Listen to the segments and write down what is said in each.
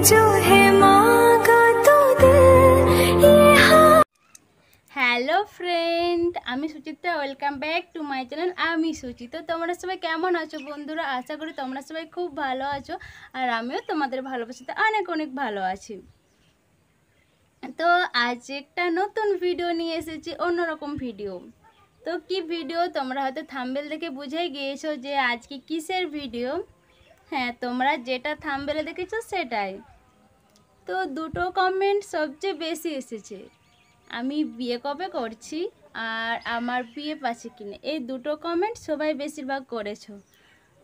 जो है मांगा तो दे ये हाँ। হ্যালো ফ্রেন্ড, আমি Suchitra. Welcome back to my channel. আমি সুচি। তো তোমরা সবাই কেমন আছো বন্ধুরা? আশা করি তোমরা সবাই খুব ভালো আছো, আর আমিও তোমাদের ভালোবাসাতে অনেক অনেক ভালো আছি। তো আজ একটা নতুন ভিডিও নিয়ে এসেছি, অন্যরকম ভিডিও। তো কি ভিডিও তোমরা হয়তো থাম্বনেল দেখে বুঝেই গিয়েছো যে আজকে কিসের ভিডিও। হ্যাঁ, তোমরা যেটা থাম্বনেলে দেখেছো সেটাই। তো দুটো কমেন্ট সবচেয়ে বেশি এসেছে, আমি বিয়ে কবে করছি আর আমার বিয়ে পাচ্ছে কিনা, এই দুটো কমেন্ট সবাই বেশিরভাগ করেছো।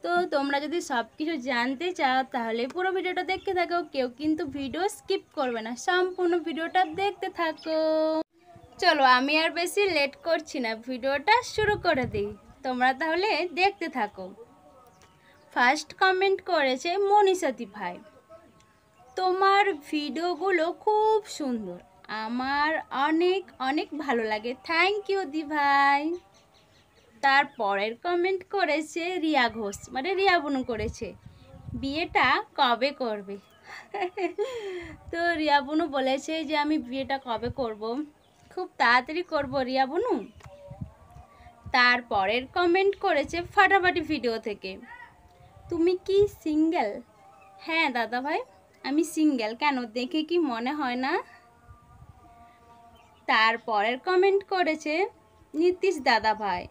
তো তোমরা যদি সব কিছু জানতে চাও তাহলে পুরো ভিডিওটা দেখতে থাকো, কেউ কিন্তু ভিডিও স্কিপ করবে না, সম্পূর্ণ ভিডিওটা দেখতে থাকো। চলো আমি আর বেশি লেট করছি না, ভিডিওটা শুরু করে দিই, তোমরা তাহলে দেখতে থাকো। ফার্স্ট কমেন্ট করেছে মনীষাতি ভাই, তোমার ভিডিওগুলো খুব সুন্দর, আমার অনেক অনেক ভালো লাগে, থ্যাংক ইউ দি ভাই। তারপরের কমেন্ট করেছে রিয়া ঘোষ, মানে রিয়া বুনু করেছে, বিয়েটা কবে করবে? তো রিয়া বুনু বলেছে যে আমি বিয়েটা কবে করব, খুব তাড়াতাড়ি করব রিয়া বুনু। তারপরের কমেন্ট করেছে ফাটাফাটি ভিডিও থেকে, তুমি কি সিঙ্গেল? হ্যাঁ দাদা ভাই, আমি সিঙ্গেল, কেন দেখে কি মনে হয় না? তারপরের কমেন্ট করেছে নীতিশ দাদা ভাই,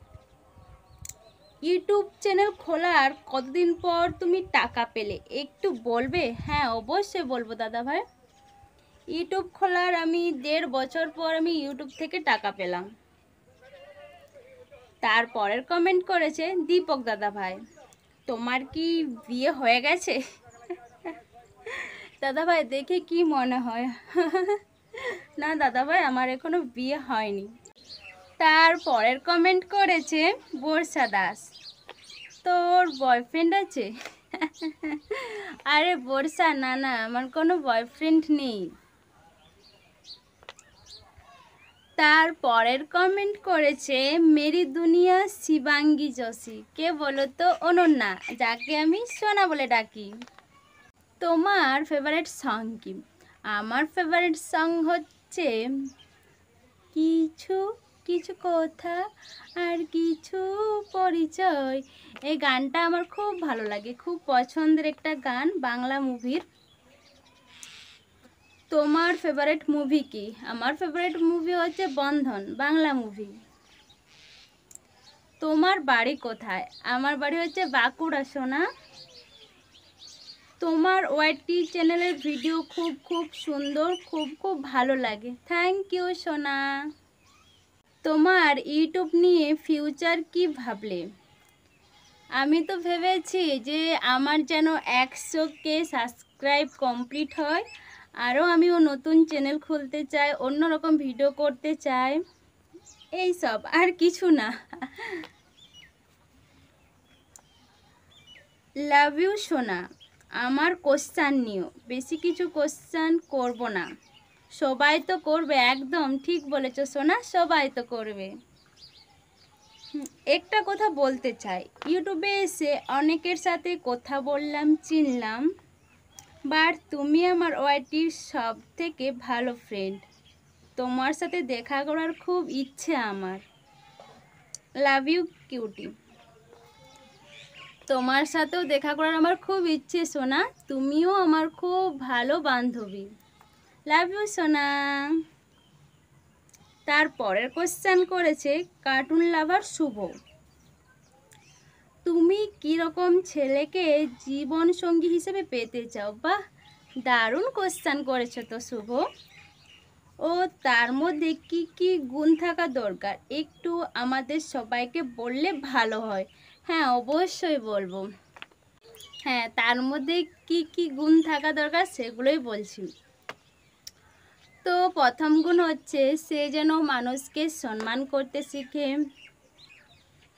ইউটিউব চ্যানেল খোলার কতদিন পর তুমি টাকা পেলে একটু বলবে? হ্যাঁ অবশ্যই বলবো দাদা ভাই, ইউটিউব খোলার আমি 1.5 বছর পর আমি ইউটিউব থেকে টাকা পেলাম। তারপরের কমেন্ট করেছে দীপক দাদা ভাই, তোমার কি বিয়ে হয়ে গেছে? দাদা ভাই দেখে কি মনে হয়? না দাদা ভাই, আমার এখনো বিয়ে হয়নি। তারপরের কমেন্ট করেছে বর্ষা দাস, তোর বয়ফ্রেন্ড আছে? আরে বর্ষা, না না, আমার কোনো বয়ফ্রেন্ড নেই। তারপরের কমেন্ট করেছে মেরি দুনিয়া শিবাঙ্গী যোশী, কে বলো তো? অনন্যা, যাকে আমি সোনা বলে ডাকি। তোমার ফেভারিট সং কি? আমার ফেভারিট সং হচ্ছে কিছু কিছু কথা আর কিছু পরিচয়, এই গানটা আমার খুব ভালো লাগে, খুব পছন্দের একটা গান, বাংলা মুভির। তোমার ফেভারিট মুভি কি? আমার ফেভারিট মুভি হচ্ছে বন্ধন, বাংলা মুভি। তোমার বাড়ি কোথায়? আমার বাড়ি হচ্ছে বাঁকুড়া সোনা। তোমার ওয়াইটি চ্যানেলের ভিডিও খুব খুব সুন্দর, খুব খুব ভালো লাগে, থ্যাংক ইউ সোনা। তোমার ইউটিউব নিয়ে ফিউচার কি ভাবলে? আমি তো ভেবেছি যে আমার যেন 100K সাবস্ক্রাইব কমপ্লিট হয়, আরও আমিও নতুন চ্যানেল খুলতে চাই, অন্যরকম ভিডিও করতে চাই, এই সব, আর কিছু না। লাভ ইউ সোনা, আমার কোশ্চান নিও, বেশি কিছু কোশ্চান করব না, সবাই তো করবে, একদম ঠিক বলেছো সোনা, সবাই তো করবে। একটা কথা বলতে চাই, ইউটিউবে এসে অনেকের সাথে কথা বললাম, চিনলাম, বাট তুমি আমার ওয়াইটির সব থেকে ভালো ফ্রেন্ড, তোমার সাথে দেখা করার খুব ইচ্ছে আমার, লাভ ইউ কিউটি। তোমার সাথেও দেখা করার আমার খুব ইচ্ছে সোনা, তুমিও আমার খুব ভালো বান্ধবী, লাভ ইউ সোনা। তারপরের কোশ্চেন করেছে কার্টুন লাভার শুভ, তুমি কীরকম ছেলেকে জীবন সঙ্গী হিসেবে পেতে চাও? বাহ, দারুণ কোশ্চেন করেছো তো শুভ। ও তার মধ্যে কি কি গুণ থাকা দরকার একটু আমাদের সবাইকে বললে ভালো হয়। হ্যাঁ অবশ্যই বলবো। হ্যাঁ, তার মধ্যে কি কি গুণ থাকা দরকার সেগুলোই বলছি। তো প্রথম গুণ হচ্ছে সে যেন মানুষকে সম্মান করতে শিখে,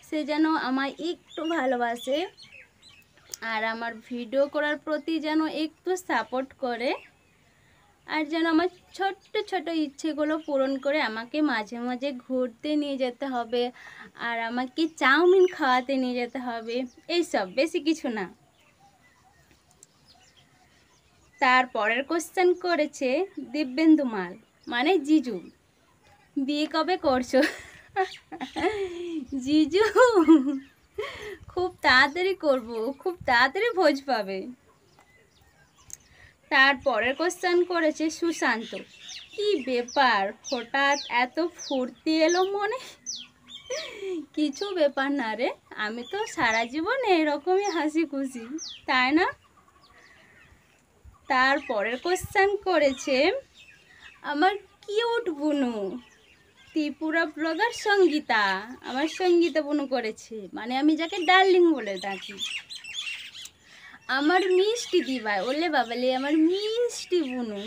সে যেন আমায় একটু ভালোবাসে, আর আমার ভিডিও করার প্রতি যেন একটু সাপোর্ট করে, আর যেন আমার ছোট্ট ছোট ইচ্ছেগুলো পূরণ করে আমাকে মাঝে মাঝে ঘুরতে নিয়ে যেতে হবে, আর আমাকে চাউমিন খাওয়াতে নিয়ে যেতে হবে, এইসব, বেশি কিছু না। তারপরের কোশ্চেন করেছে দিব্যেন্দু মাল, মানে জিজু, বিয়ে কবে করছো? জিজু খুব তাড়াতাড়ি করব, খুব তাড়াতাড়ি ভোজ পাবে। তারপরের কোশ্চেন করেছে সুশান্ত, কি ব্যাপার হঠাৎ এত ফুর্তি এলো মনে? কিছু ব্যাপার না রে, আমি তো সারা জীবন এরকমই হাসি খুশি, তাই না? তারপরের কোশ্চেন করেছে আমার কিউট বুনু, ত্রিপুরা ব্লগার সঙ্গীতা, আমার সঙ্গীতা বুনু করেছে, মানে আমি যাকে ডার্লিং বলে ডাকি। আমার মিষ্টি দিভাই, ওলে বাবালে আমার মিষ্টি বুনু।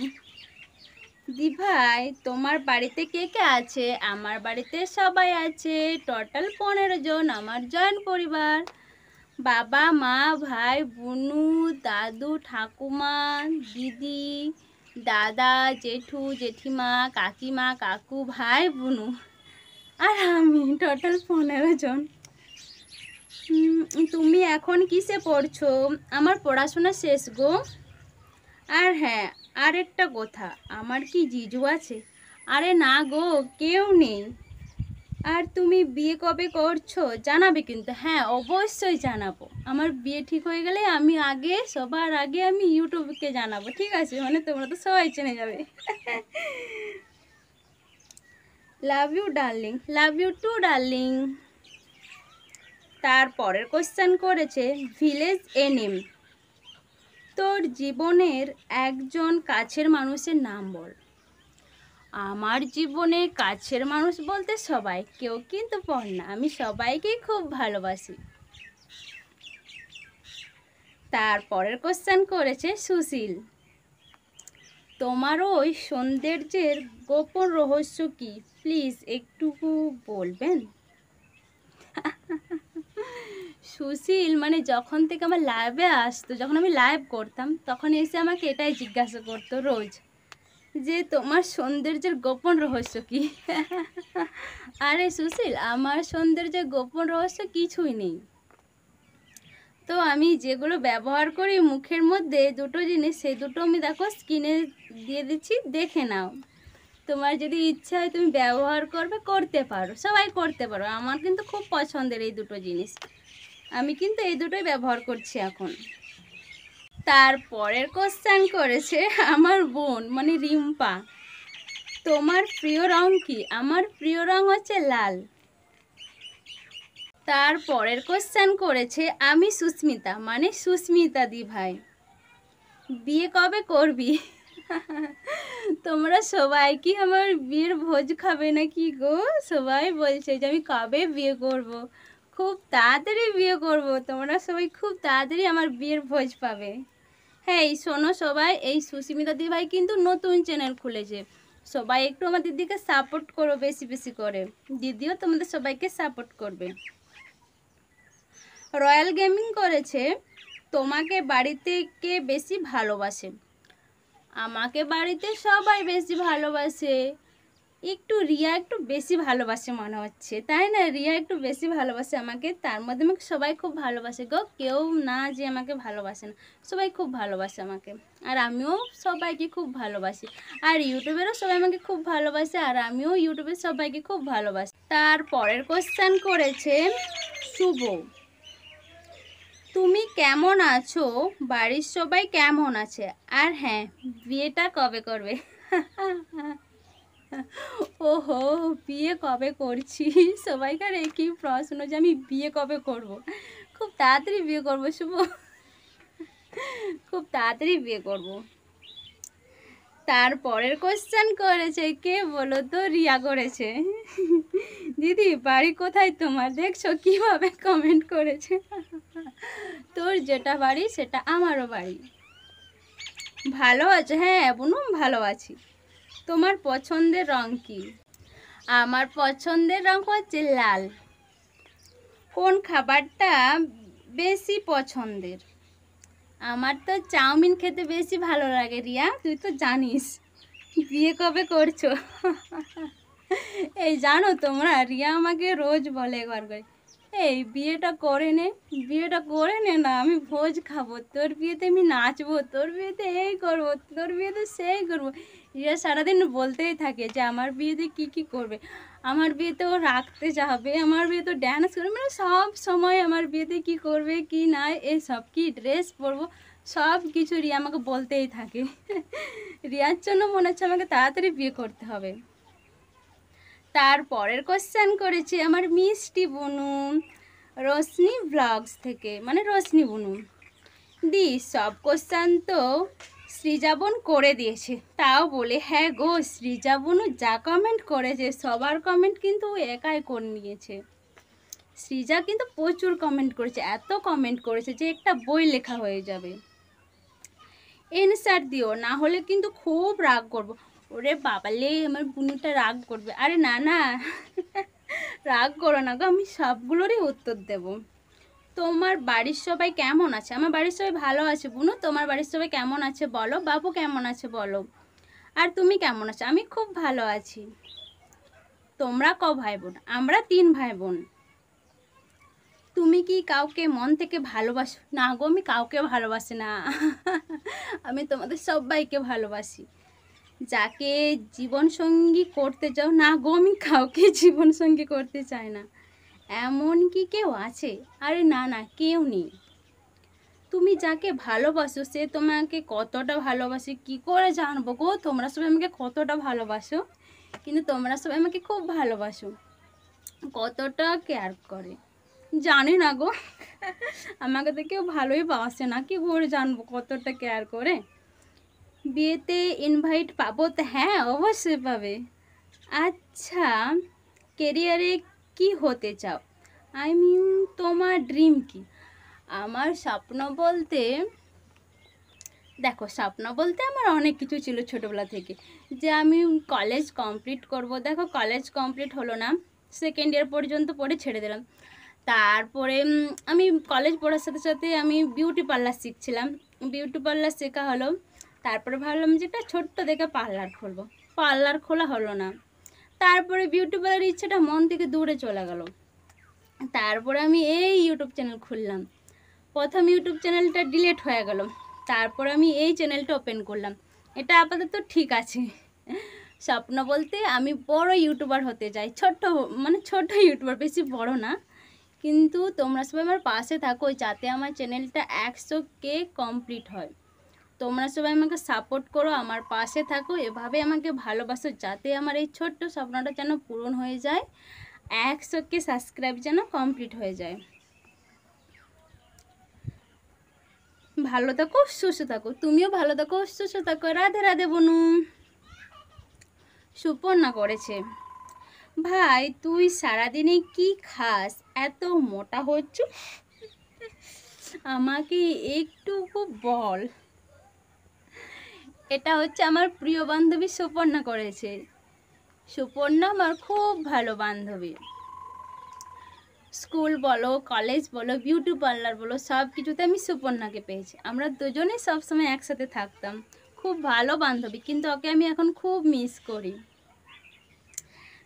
দিভাই তোমার বাড়িতে কে কে আছে? আমার বাড়িতে সবাই আছে, টোটাল 15 জন আমার জয়েন্ট পরিবার। বাবা মা ভাই বুনু দাদু ঠাকুমা দিদি দাদা জেঠু জেঠিমা কাকিমা কাকু ভাই বুনু আর আমি, টোটাল 15 জন। তুমি এখন কিসে পড়ছো? আমার পড়াশোনা শেষ গো। আর হ্যাঁ, আরেকটা কথা, আমার কি জিজু আছে? আরে না গো, কেউ নেই। আর তুমি বিয়ে কবে করছো জানাবে কিন্তু? হ্যাঁ অবশ্যই জানাবো, আমার বিয়ে ঠিক হয়ে গেলে আমি আগে, সবার আগে আমি ইউটিউবকে জানাবো, ঠিক আছে? মানে তোমরা তো সবাই চেনে যাবে। Love you darling, love you too darling. তারপরের কোশ্চেন করেছে ভিলেজ এনিম, তোর জীবনের একজন কাছের মানুষের নাম বল। আমার জীবনে কাছের মানুষ বলতে সবাই, কেউ কিন্তু পর না, আমি সবাইকেই খুব ভালোবাসি। তারপরের কোশ্চেন করেছে সুশীল, তোমার ওই সৌন্দর্যের গোপন রহস্য কি, প্লিজ একটুকু বলবেন? সুশীল মানে যখন থেকে আমার লাইভে আসতো, যখন আমি লাইভ করতাম তখন এসে আমাকে এটাই জিজ্ঞাসা করতো রোজ, যে তোমার সৌন্দর্যের গোপন রহস্য কি? আরে সুশীল, আমার সৌন্দর্যের গোপন রহস্য কিছুই নেই। তো আমি যেগুলো ব্যবহার করি মুখের মধ্যে দুটো জিনিস, সেই দুটো আমি দেখো স্কিনে দিয়ে দিচ্ছি, দেখে নাও। তোমার যদি ইচ্ছা হয় তুমি ব্যবহার করবে, করতে পারো, সবাই করতে পারো। আমার কিন্তু খুব পছন্দের এই দুটো জিনিস, আমি কিন্তু এই দুটোই ব্যবহার করছি এখন। তারপরের কোশ্চেন করেছে আমার বোন মানে রিম্পা, তোমার প্রিয় রং কি? আমার প্রিয় রং হচ্ছে লাল। তারপরের কোশ্চেন করেছে আমি সুস্মিতা, মানে সুস্মিতা দি ভাই, বিয়ে কবে করবি? তোমরা সবাই কি আমার বিয়ের ভোজ খাবে নাকি গো? সবাই বলছে যে আমি কবে বিয়ে করব, খুব তাড়াতাড়ি বিয়ে করব, তোমরা সবাই খুব তাড়াতাড়ি আমার বিয়ের ভোজ পাবে। হ্যাঁ এই শোনো সবাই, এই সুস্মিতা দি ভাই কিন্তু নতুন চ্যানেল খুলেছে, সবাই একটু আমার দিদিকে সাপোর্ট করো বেশি বেশি করে, দিদিও তোমাদের সবাইকে সাপোর্ট করবে। রয়্যাল গেমিং করেছে, তোমাকে বাড়িতে কে বেশি ভালোবাসে? আমাকে বাড়িতে সবাই বেশি ভালোবাসে, একটু রিয়া একটু বেশি ভালোবাসে মনে হচ্ছে, তাই না? রিয়া একটু বেশি ভালোবাসে আমাকে, তার মধ্যে আমাকে সবাই খুব ভালোবাসে গো, কেউ না যে আমাকে ভালোবাসে না, সবাই খুব ভালোবাসে আমাকে, আর আমিও সবাইকে খুব ভালোবাসি। আর ইউটিউবেরও সবাই আমাকে খুব ভালোবাসে, আর আমিও ইউটিউবের সবাইকে খুব ভালোবাসি। তারপরের কোশ্চেন করেছে শুভ, তুমি কেমন আছো? বাড়ির সবাই কেমন আছে? আর হ্যাঁ, বিয়েটা কবে করবে? ওহো, বিয়ে কবে করছি, সবাইকার একই প্রশ্ন যে আমি বিয়ে কবে করব। খুব তাড়াতাড়ি বিয়ে করব শুভ, খুব তাড়াতাড়ি বিয়ে করব। তারপরের কোশ্চেন করেছে কে বলো তো? রিয়া করেছে, দিদি বাড়ি কোথায় তোমার? দেখছো কিভাবে কমেন্ট করেছে, তোর যেটা বাড়ি সেটা আমারও বাড়ি। ভালো আছো? হ্যাঁ বোনু ভালো আছি। তোমার পছন্দের রং কি? আমার পছন্দের রং হচ্ছে লাল। কোন খাবারটা বেশি পছন্দের? আমার তো চাউমিন খেতে বেশি ভালো লাগে রিয়া, তুই তো জানিস। বিয়ে কবে করছো? এই জানো তোমরা, রিয়া আমাকে রোজ বলে একবার করে, এই বিয়েটা করে নে না, আমি ভোজ খাবো, তোর বিয়েতে আমি নাচবো, তোর বিয়েতে এই করবো, তোর বিয়েতে সেই করবো। রিয়া সারাদিন বলতেই থাকে যে আমার বিয়েতে কি কি করবে, আমার বিয়েতে ও রাখতে যাবে, আমার বিয়েতে ড্যান্স করবে, মানে সব সময় আমার বিয়েতে কি করবে কি না, এই সব কি ড্রেস পরবো, সব কিছু রিয়া আমাকে বলতেই থাকে। রিয়ার জন্য মনে হচ্ছে আমাকে তাড়াতাড়ি বিয়ে করতে হবে। তারপরের কোশ্চেন করেছে আমার মিষ্টি বুনু, রোশনি ব্লগস থেকে, মানে রোশনি বুনু। সব কোশ্চেন তো সৃজা বোন করে দিয়েছে, তাও বলে হ্যাঁ গো, সৃজা বুনু যা কমেন্ট করেছে সবার কমেন্ট কিন্তু ও একাই করে নিয়েছে। সৃজা কিন্তু প্রচুর কমেন্ট করেছে, এত কমেন্ট করেছে যে একটা বই লেখা হয়ে যাবে। এনসার দিও, না হলে কিন্তু খুব রাগ করবো। ওরে বাবালে, আমার বুনুটা রাগ করবে। আরে না না, রাগ করো না গো, আমি সবগুলোরই উত্তর দেব। তোমার বাড়ির সবাই কেমন আছে? আমার বাড়ির সবাই ভালো আছে বুনু। তোমার বাড়ির সবাই কেমন আছে বলো, বাবু কেমন আছে বলো, আর তুমি কেমন আছো? আমি খুব ভালো আছি। তোমরা ক ভাই বোন? আমরা 3 ভাই বোন। তুমি কি কাউকে মন থেকে ভালোবাসো? না গো, আমি কাউকে ভালোবাসি না। আমি তোমাদের সবাইকে ভালোবাসি। যাকে জীবনসঙ্গী করতে চাও? না গো, আমি কাউকে জীবনসঙ্গী করতে চাই না। এমন কি কেউ আছে? আরে না না, কেউ নেই। তুমি যাকে ভালোবাসো সে তোমাকে কতটা ভালোবাসে কি করে জানবো গো? তোমরা সবাই আমাকে কতটা ভালোবাসো, কিন্তু তোমরা সবাই আমাকে খুব ভালোবাসো, কতটা কেয়ার করে জানি না গো। আমাকে তো কেউ ভালোই বাসে না, কি করে জানবো কতটা কেয়ার করে। বিয়েতে ইনভাইট পাবো তো? হ্যাঁ অবশ্যই পাবে। আচ্ছা, কেরিয়ারে কি হতে চাও? আই মিন তোমার ড্রিম কি? আমার স্বপ্ন বলতে, দেখো স্বপ্ন বলতে আমার অনেক কিছু ছিল ছোটোবেলা থেকে, যে আমি কলেজ কমপ্লিট করব। দেখো কলেজ কমপ্লিট হলো না, সেকেন্ড ইয়ার পর্যন্ত পড়ে ছেড়ে দিলাম। তারপরে আমি কলেজ পড়ার সাথে সাথে আমি বিউটি পার্লার শিখছিলাম, বিউটি পার্লার শেখা হলো। তারপরে ভাবলাম যে একটা ছোট্ট দেখে পার্লার খুলবো, পার্লার খোলা হলো না। তারপরে বিউটি পার্লারের ইচ্ছাটা মন থেকে দূরে চলে গেল। তারপরে আমি এই ইউটিউব চ্যানেল খুললাম, প্রথম ইউটিউব চ্যানেলটা ডিলিট হয়ে গেল, তারপরে আমি এই চ্যানেলটা ওপেন করলাম। এটা আপাতত ঠিক আছে। স্বপ্ন বলতে আমি বড় ইউটিউবার হতে চাই, ছোট ইউটিউবার, বেশি বড় না। কিন্তু তোমরা সবাই আমার পাশে থাকো যাতে আমার চ্যানেলটা 100K কমপ্লিট হয়। তোমরা সবাই আমাকে সাপোর্ট করো, আমার পাশে থাকো, এভাবে আমাকে ভালোবাসো যাতে আমার এই ছোট্ট স্বপ্নটা যেন পূরণ হয়ে যায়, 100K সাবস্ক্রাইব যেন কমপ্লিট হয়ে যায়। ভালো থাকো, সুস্থ থাকো, তুমিও ভালো থাকো, সুস্থ থাকো। রাধে রাধে বনু। সুপর্ণা করেছে, ভাই তুই সারাদিনে কি খাস, এত মোটা হচ্ছ, আমাকে একটু বল। এটা হচ্ছে আমার প্রিয় বান্ধবী সুপর্ণা করেছে। সুপর্ণা আমার খুব ভালো বান্ধবী। স্কুল বলো, কলেজ বলো, বিউটি পার্লার বলো, সব কিছুতে আমি সুপর্ণাকে পেয়েছি। আমরা দুজনেই সবসময় একসাথে থাকতাম, খুব ভালো বান্ধবী, কিন্তু ওকে আমি এখন খুব মিস করি।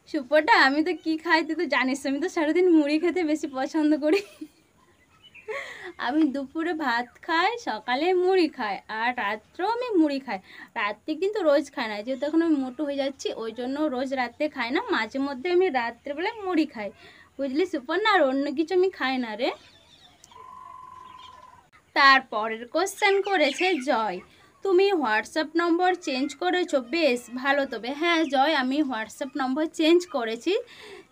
সুপর্ণা, আমি তো কি খাই তুই তো জানিস, আমি তো সারাদিন মুড়ি খেতে বেশি পছন্দ করি। আমি দুপুরে ভাত খাই, সকালে মুড়ি খাই, আর রাত্রেও আমি মুড়ি খাই। রাত্রে কিন্তু রোজ খাই না, যেহেতু এখন আমি মোটো হয়ে যাচ্ছি ওই জন্য রোজ রাত্রে খাই না, মাঝে মধ্যে আমি রাত্রেবেলায় মুড়ি খাই, বুঝলি সুপর্ণা, আর অন্য কিছু আমি খাই না রে। তারপরের কোশ্চেন করেছে জয়, তুমি হোয়াটসঅ্যাপ নম্বর চেঞ্জ করেছো? বেশ ভালো। তবে হ্যাঁ জয়, আমি হোয়াটসঅ্যাপ নম্বর চেঞ্জ করেছি,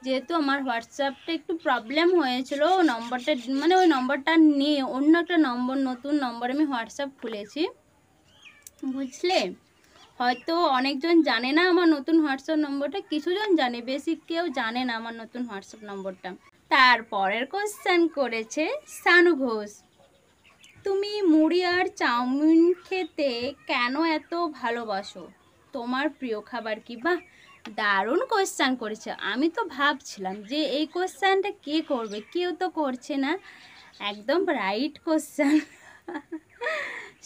যেহেতু আমার হোয়াটসঅ্যাপটা একটু প্রবলেম হয়েছিল, নম্বরটা মানে ওই নম্বরটা নিয়ে অন্য একটা নম্বর, নতুন নম্বর আমি হোয়াটসঅ্যাপ খুলেছি, বুঝলে। হয়তো অনেকজন জানে না আমার নতুন হোয়াটসঅ্যাপ নম্বরটা, কিছুজন জানে, বেশি কেউ জানে না আমার নতুন হোয়াটসঅ্যাপ নম্বরটা। তারপরের কোশ্চেন করেছে সানু ঘোষ, তুমি মুড়ি আর চাউমিন খেতে কেন এত ভালোবাসো, তোমার প্রিয় খাবার কি? বাহ, দারুণ কোশ্চেন করেছে। আমি তো ভাবছিলাম যে এই কোশ্চেনটা কে করবে, কেউ তো করছে না, একদম রাইট কোশ্চেন।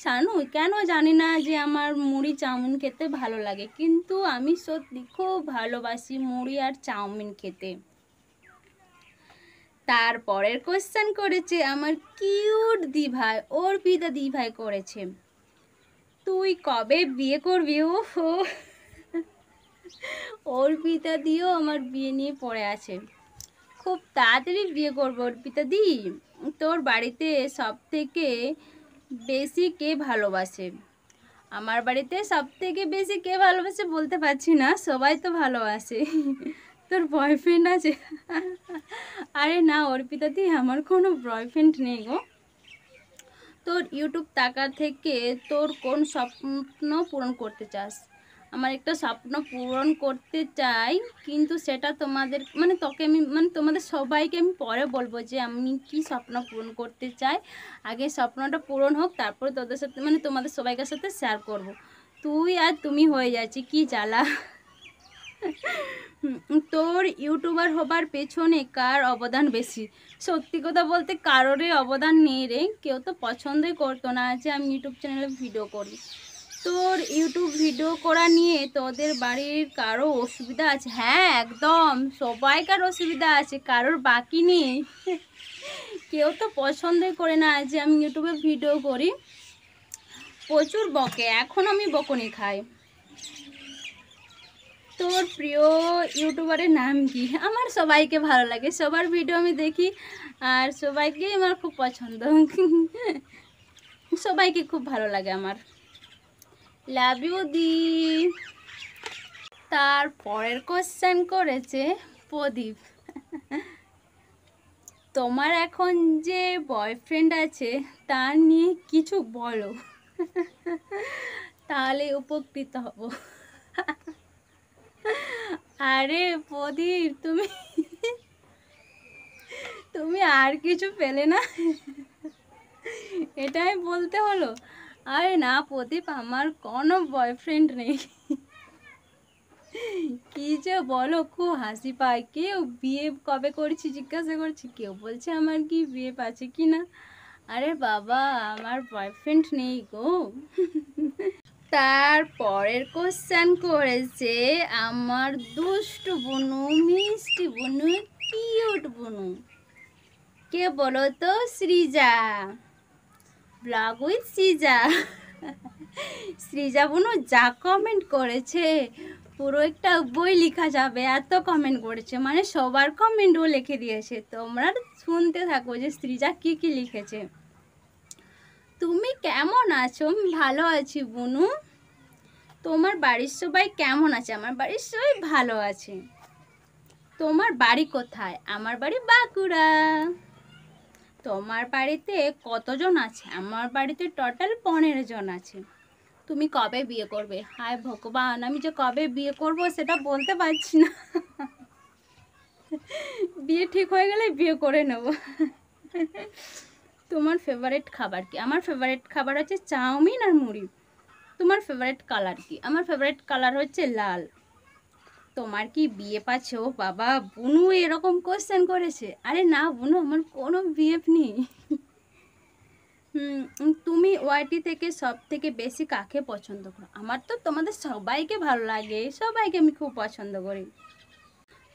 শানু, কেন জানি না যে আমার মুড়ি চাউমিন খেতে ভালো লাগে, কিন্তু আমি সত্যি খুব ভালোবাসি মুড়ি আর চাউমিন খেতে। তারপরের কোশ্চেন করেছে আমার কিউট দিভাই, অর্পিতা দিভাই করেছে, তুই কবে বিয়ে করবি? ওহো, অর্পিতা দিও আমার বিয়ে নিয়ে পড়ে আছে, খুব তাড়াতাড়ি বিয়ে করবো অর্পিতা দি। তোর বাড়িতে সব থেকে বেশি কে ভালোবাসে? আমার বাড়িতে সব থেকে বেশি কে ভালোবাসে বলতে পারছি না, সবাই তো ভালোবাসে। তোর বয়ফ্রেন্ড আছে? আরে না অর্পিতা দি, আমার কোনো বয়ফ্রেন্ড নেই গো। তোর ইউটিউব টাকা থেকে তোর কোন স্বপ্ন পূরণ করতে চাস? আমার একটা স্বপ্ন পূরণ করতে চাই, কিন্তু সেটা তোমাদের মানে তোকে আমি মানে তোমাদের সবাইকে আমি পরে বলবো যে আমি কি স্বপ্ন পূরণ করতে চাই। আগে স্বপ্নটা পূরণ হোক, তারপরে তোদের সাথে মানে তোমাদের সবাইকার সাথে শেয়ার করব। তুই আর তুমি হয়ে যাচ্ছি, কি জ্বালা। তোর ইউটিউবার হবার পেছনে কার অবদান বেশি? সত্যি কথা বলতে কারোরই অবদান নেই রে, কেউ তো পছন্দই করতো না যে আমি ইউটিউব চ্যানেলে ভিডিও করি। তোর ইউটিউব ভিডিও করা নিয়ে তোদের বাড়ির কারো অসুবিধা আছে? হ্যাঁ একদম, সবাইকার অসুবিধা আছে, কারোর বাকি নেই। কেউ তো পছন্দই করে না যে আমি ইউটিউবে ভিডিও করি। প্রচুর বকে, এখন আমি বকুনি খাই। তোর প্রিয় ইউটিউবারের নাম কি? আমার সবাইকে ভালো লাগে, সবার ভিডিও আমি দেখি, আর সবাইকেই আমার খুব পছন্দ। সবাইকে খুব ভালো লাগে আমার। লাভ ইউ দি। তারপরের কোশ্চেন করেছে প্রদীপ, তোমার এখন যে বয়ফ্রেন্ড আছে তার নিয়ে কিছু বলো, তাহলে উপকৃত হব। আরে প্রদীপ, তুমি আর কিছু পেলে না, এটাই বলতে হলো? আরে না প্রদীপ, আমার কোনো বয়ফ্রেন্ড নেই। কি যে বলো, খুব হাসি পায়। কেউ বিয়ে কবে করছি জিজ্ঞাসা করছি, কেউ বলছে আমার কি বিয়ে আছে কি না। আরে বাবা, আমার বয়ফ্রেন্ড নেই গো। তারপরের কোশ্চেন করেছে আমার দুষ্টু বুনু, মিষ্টি বুনু, কিউট বুনু, কে বলো তো? Srija, blog with Srija. সৃজা বুনু যা কমেন্ট করেছে পুরো একটা বই লেখা যাবে, এত কমেন্ট করেছে, মানে সবার কমেন্টও লিখে দিয়েছে। তোমরা শুনতে থাকো যে সৃজা কি কি লিখেছে। তুমি কেমন আছো? ভালো আছি বুনু। তোমার বাড়ির সবাই কেমন আছে? আমার বাড়ির সবাই ভালো আছে। তোমার বাড়ি কোথায়? আমার বাড়ি বাঁকুড়া। তোমার বাড়িতে কতজন আছে? আমার বাড়িতে টোটাল 15 জন আছে। তুমি কবে বিয়ে করবে? হায় ভগবান, আমি যে কবে বিয়ে করব সেটা বলতে পারছি না। বিয়ে ঠিক হয়ে গেলে বিয়ে করে নেব। তোমার ফেভারিট খাবার কি? আমার ফেভারিট খাবার হচ্ছে চাউমিন আর মুড়ি। তোমার ফেভারিট কালার কি? আমার ফেভারিট কালার হচ্ছে লাল। তোমার কি বিয়ে পাচ্ছে? ও বাবা, বুনু এরকম কোশ্চেন করেছে। আরে না বুনু, আমার কোনো বিয়ে নেই। তুমি ওয়াইটি থেকে সব থেকে বেশি কাকে পছন্দ করো? আমার তো তোমাদের সবাইকে ভালো লাগে, সবাইকে আমি খুব পছন্দ করি।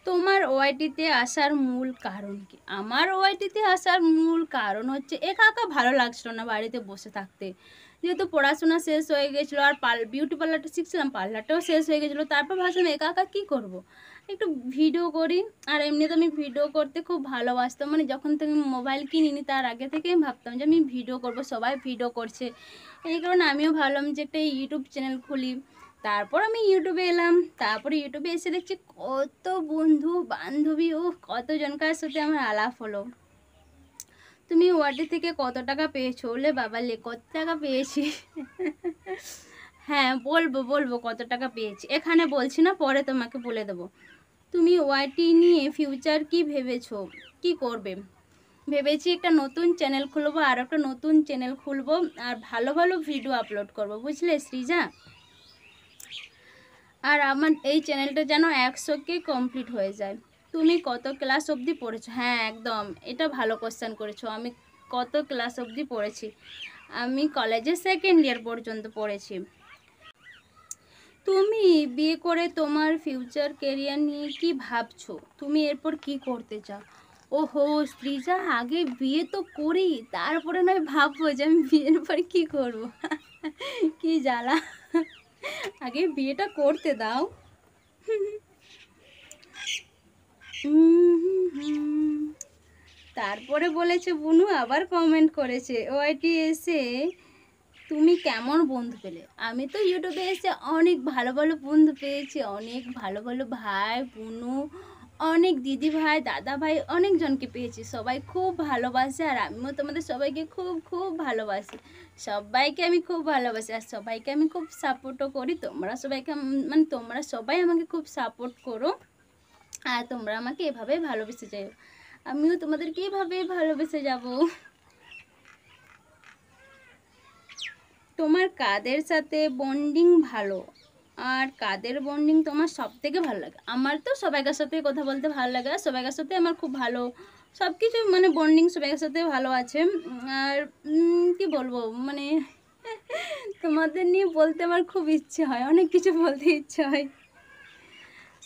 তোমার ওয়াইটিতে আসার মূল কারণ কি? আমার ওয়াইটিতে আসার মূল কারণ হচ্ছে একা একা ভালো লাগছিল না বাড়িতে বসে থাকতে, যেহেতু পড়াশোনা শেষ হয়ে গেছিলো, আর বিউটি পার্লারটা শিখছিলাম, পার্লারটাও শেষ হয়ে গেছিলো। তারপর ভাবছিলাম একা একা কী করবো, একটু ভিডিও করি। আর এমনিতে আমি ভিডিও করতে খুব ভালোবাসতাম, মানে যখন থেকে মোবাইল কিনিনি তার আগে থেকে আমি ভাবতাম যে আমি ভিডিও করব, সবাই ভিডিও করছে, এই কারণে আমিও ভাবলাম যে একটা ইউটিউব চ্যানেল খুলি। তারপর আমি ইউটিউবে এলাম, তারপরে ইউটিউবে এসে দেখছি কত বন্ধু বান্ধবী ও কতজনকার সাথে আমার আলাপ হলো। তুমি ওয়ার্ডে থেকে কত টাকা পেয়েছো? বলে বাবা লে, কত টাকা পেয়েছি? হ্যাঁ বলবো কত টাকা পেয়েছি, এখানে বলছি না, পরে তোমাকে বলে দেবো। তুমি ওয়াইটি নিয়ে ফিউচার কি ভেবেছো, কি করবে? ভেবেছি একটা নতুন চ্যানেল খুলবো, আর একটা নতুন চ্যানেল খুলবো, আর ভালো ভালো ভিডিও আপলোড করব, বুঝলে সৃজা? আর আমার এই চ্যানেলটা যেন 100K কমপ্লিট হয়ে যায়। তুমি কত ক্লাস অবধি পড়েছো? হ্যাঁ একদম, এটা ভালো কোশ্চেন করেছো। আমি কত ক্লাস অবধি পড়েছি? আমি কলেজে 2nd ইয়ার পর্যন্ত পড়েছি। তুমি বিয়ে করে তোমার ফিউচার কেরিয়ার নিয়ে কি ভাবছো? তুমি এরপর কি করতে চাও? ওহো শ্রীজা, আগে বিয়ে তো করি, তারপরে নয় ভাববো যে আমি বিয়ের পরে কি করব। কি জ্বালা, আগে বিয়েটা করতে দাও। তারপরে বলেছে বুনু, আবার কমেন্ট করেছে ওআইটি এসে, তুমি কেমন বন্ধু পেলে? আমি তো ইউটিউবে এসে অনেক ভালো ভালো বন্ধু পেয়েছি, অনেক ভালো ভালো ভাই বুনু, অনেক দিদি ভাই দাদা ভাই অনেকজনকে পেয়েছি। সবাই খুব ভালোবাসে আর আমিও তোমাদের সবাইকে খুব খুব ভালোবাসি। সবাইকে আমি খুব ভালোবাসি আর সবাইকে আমি খুব সাপোর্টও করি। তোমরা সবাইকে মানে তোমরা সবাই আমাকে খুব সাপোর্ট করো আর তোমরা আমাকে এভাবে ভালোবেসে যাও, আমিও তোমাদেরকে এভাবে ভালোবেসে যাব। তোমার কাদের সাথে বন্ডিং ভালো আর কাদের বন্ডিং তোমার সব থেকে ভালো লাগে? আমার তো সবাইকার সাথে কথা বলতে ভালো লাগে আর সবাইকার সাথে আমার খুব ভালো সব কিছু, মানে বন্ডিং সবাইকার সাথে ভালো আছে। আর কি বলবো, মানে তোমাদের নিয়ে বলতে আমার খুব ইচ্ছে হয়, অনেক কিছু বলতে ইচ্ছে হয়।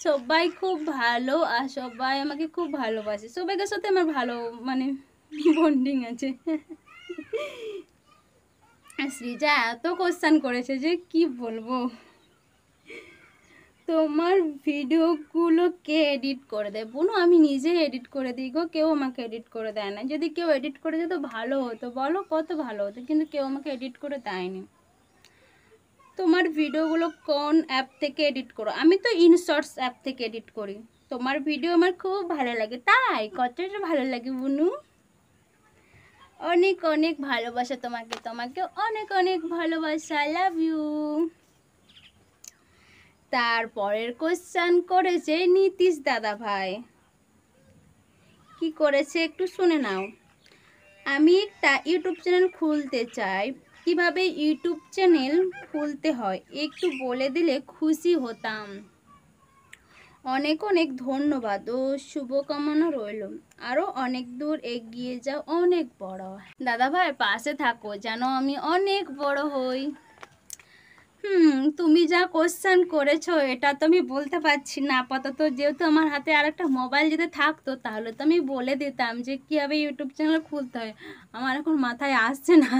সবাই খুব ভালো আর সবাই আমাকে খুব ভালোবাসে, সবাইকার সাথে আমার ভালো মানে বন্ডিং আছে। শ্রীজা এত কোশ্চেন করেছে যে কি বলবো। তোমার ভিডিওগুলো কে এডিট করে দেয়? বোনো আমি নিজে এডিট করে দিই গো, কেউ আমাকে এডিট করে দেয় না। যদি কেউ এডিট করে দিত ভালো হতো, বলো কত ভালো হতো, কিন্তু কেউ আমাকে এডিট করে দেয়নি। তোমার ভিডিওগুলো কোন অ্যাপ থেকে এডিট করো? আমি তো ইনশর্টস অ্যাপ থেকে এডিট করি। তোমার ভিডিও আমার খুব ভালো লাগে। তাই কতটা ভালো লাগে বুনু? অনেক অনেক ভালোবাসা তোমাকে, তোমাকে অনেক অনেক ভালোবাসা, লাভ ইউ। তারপরের কোশ্চেন করেছে নীতিশ দাদা ভাই। কি করেছে একটু শুনে নাও। আমি একটা ইউটিউব চ্যানেল খুলতে চাই, কিভাবে ইউটিউব চ্যানেল খুলতে হয় একটু বলে দিলে খুশি হতাম। অনেক অনেক ধন্যবাদ ও শুভকামনা রইল, আরও অনেক দূর এগিয়ে যাও, অনেক বড় দাদা ভাই, পাশে থাকো যেন আমি অনেক বড় হই। তুমি যা কোশ্চেন করেছো এটা তো আমি বলতে পারছি না আপাতত, যেহেতু আমার হাতে আর একটা মোবাইল যদি থাকতো তাহলে তো আমি বলে দিতাম যে কীভাবে ইউটিউব চ্যানেল খুলতে হয়। আমার এখন মাথায় আসছে না।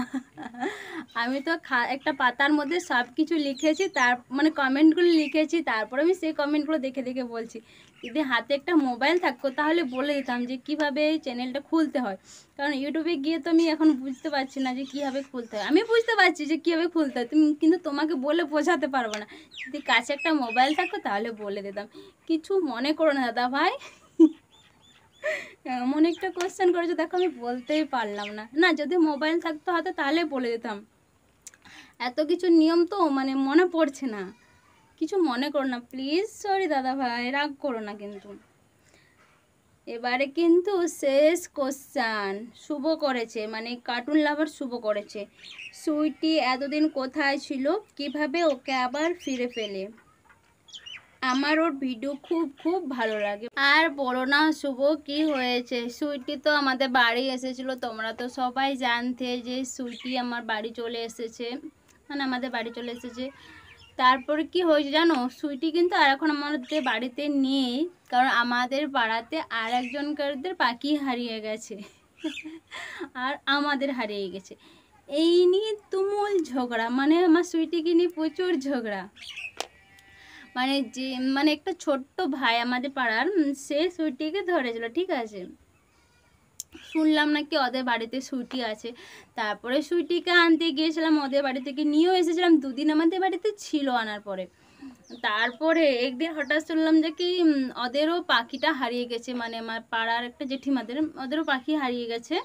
আমি তো একটা পাতার মধ্যে সব কিছু লিখেছি, তার মানে কমেন্টগুলো লিখেছি, তারপর আমি সেই কমেন্টগুলো দেখে দেখে বলছি। যদি হাতে একটা মোবাইল থাকতো তাহলে বলে দিতাম যে কীভাবে এই চ্যানেলটা খুলতে হয়। কারণ ইউটিউবে গিয়ে তো আমি এখন বুঝতে পারছি না যে কীভাবে খুলতে হয়। আমি বুঝতে পারছি যে কীভাবে খুলতে হয়, কিন্তু তোমাকে বলে বোঝাতে পারবো না। যদি কাছে একটা মোবাইল থাকতো তাহলে বলে দিতাম। কিছু মনে করো না দাদা ভাই। এমন একটা কোশ্চেন করেছো দেখো, আমি বলতেই পারলাম না। না, যদি মোবাইল থাকতো হাতে তাহলে বলে দিতাম। এত কিছু নিয়ম তো মানে মনে পড়ছে না। কিছু মনে করো না প্লিজ, সরি দাদা ভাই, রাগ করো না কিন্তু। এবারে কিন্তু শেষ কোশ্চেন শুভ করেছে, মানে কার্টুন লাভার শুভ করেছে। সুইটি এতদিন কোথায় ছিল, কিভাবে ওকে আবার ফিরে পেলে? আমার ওর ভিডিও খুব খুব ভালো লাগে। আর বলো না শুভ, কি হয়েছে? সুইটি তো আমাদের বাড়ি এসেছিল, তোমরা তো সবাই জানতে যে সুইটি আমার বাড়ি চলে এসেছে, মানে আমাদের বাড়ি চলে এসেছে। তারপরে কি হয়েছে জানো, সুইটি কিন্তু আর এখন আমাদের বাড়িতে নেই, কারণ আমাদের পাড়াতে আর একজনকারদের পাখি হারিয়ে গেছে। আর আমাদের হারিয়ে গেছে, এই নিয়ে তুমুল ঝগড়া, মানে আমার সুইটিকে নিয়ে প্রচুর ঝগড়া। মানে যে মানে একটা ছোট্ট ভাই আমাদের পাড়ার, সে সুইটিকে ধরেছিল, ঠিক আছে। শুনলাম নাকি ওদের বাড়িতে সুইটি আছে, তারপরে সুইটিকে আনতে গিয়েছিলাম, ওদের বাড়ি থেকে নিয়েও এসেছিলাম, দুদিন আমাদের বাড়িতে ছিল আনার পরে। তারপরে একদিন হঠাৎ শুনলাম যে কি ওদেরও পাখিটা হারিয়ে গেছে, মানে আমার পাড়ার একটা জেঠিমাদের, ওদেরও পাখি হারিয়ে গেছে।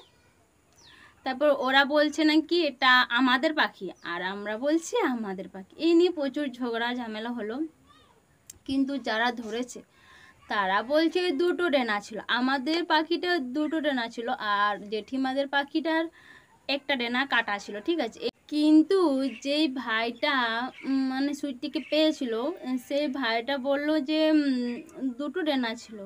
তারপর ওরা বলছে নাকি এটা আমাদের পাখি, আর আমরা বলছি আমাদের পাখি। এই নিয়ে প্রচুর ঝগড়া ঝামেলা হলো, কিন্তু যারা ধরেছে তারা বলছে দুটো ডেনা ছিল, আমাদের পাখিটা দুটো ডেনা ছিল আর জেঠিমাদের পাখিটার একটা ডেনা কাটা ছিল, ঠিক আছে। কিন্তু যেই ভাইটা মানে সুইটিকে পেয়েছিল, সেই ভাইটা বলল যে দুটো ডেনা ছিল,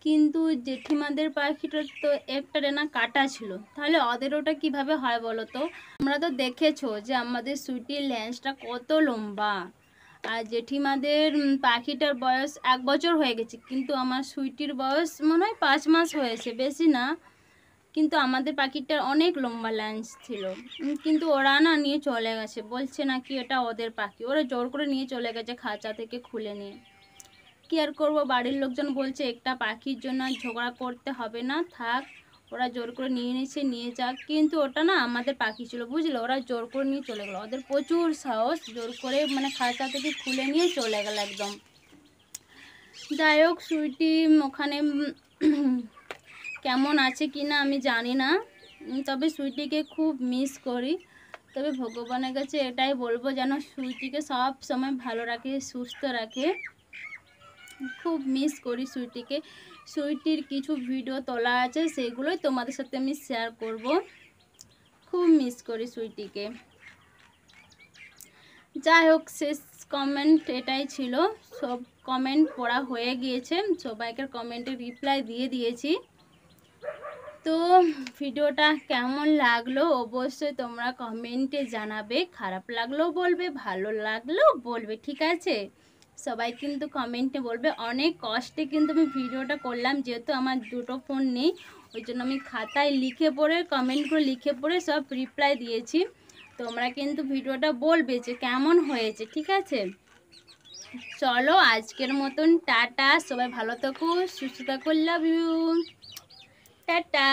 কিন্তু জেঠিমাদের পাখিটার তো একটা ডেনা কাটা ছিল। তাহলে ওদের ওটা কীভাবে হয় বলো তো? তোমরা তো দেখেছো যে আমাদের সুইটির লেন্সটা কত লম্বা, আর জেঠিমাদের পাখিটার বয়স 1 বছর হয়ে গেছে, কিন্তু আমার সুইটির বয়স মনে হয় 5 মাস হয়েছে, বেশি না। কিন্তু আমাদের পাখিটার অনেক লম্বা লাঞ্চ ছিল, কিন্তু ওরা না নিয়ে চলে গেছে, বলছে নাকি এটা ওদের পাখি, ওরা জোর করে নিয়ে চলে গেছে খাঁচা থেকে খুলে নিয়ে। কি আর করবো, বাড়ির লোকজন বলছে একটা পাখির জন্য ঝগড়া করতে হবে না, থাক, ওরা জোর করে নিয়ে নিচ্ছে, নিয়ে যাক। কিন্তু ওটা না আমাদের পাখি ছিল, বুঝলো, ওরা জোর করে নিয়ে চলে গেলো, ওদের প্রচুর সাহস, জোর করে মানে খাঁচা থেকে খুলে নিয়ে চলে গেল একদম। যাই হোক, সুইটি ওখানে কেমন আছে কি না আমি জানি না, তবে সুইটিকে খুব মিস করি। তবে ভগবানের কাছে এটাই বলবো যেন সুইটিকে সব সময় ভালো রাখে, সুস্থ রাখে। খুব মিস করি সুইটিকে। সুইটির কিছু ভিডিও তোলা আছে, সেগুলোই তোমাদের সাথে আমি শেয়ার করব। খুব মিস করি সুইটিকে। যাই হোক, শেষ কমেন্ট এটাই ছিল, সব কমেন্ট পড়া হয়ে গিয়েছে, সবাইকার কমেন্টে রিপ্লাই দিয়ে দিয়েছি। তো ভিডিওটা কেমন লাগলো অবশ্যই তোমরা কমেন্টে জানাবে, খারাপ লাগলেও বলবে, ভালো লাগলেও বলবে, ঠিক আছে? সবাই কিন্তু কমেন্টে বলবে। অনেক কষ্টে কিন্তু আমি ভিডিওটা করলাম, যেহেতু আমার দুটো ফোন নেই, ওই জন্য আমি খাতায় লিখে পড়ে কমেন্টগুলো লিখে পড়ে সব রিপ্লাই দিয়েছি। তোমরা কিন্তু ভিডিওটা বলবে যে কেমন হয়েছে, ঠিক আছে? চলো আজকের মতন টাটা, সবাই ভালো থাকো, সুস্থ থাকো, লাভ ইউ, টাটা।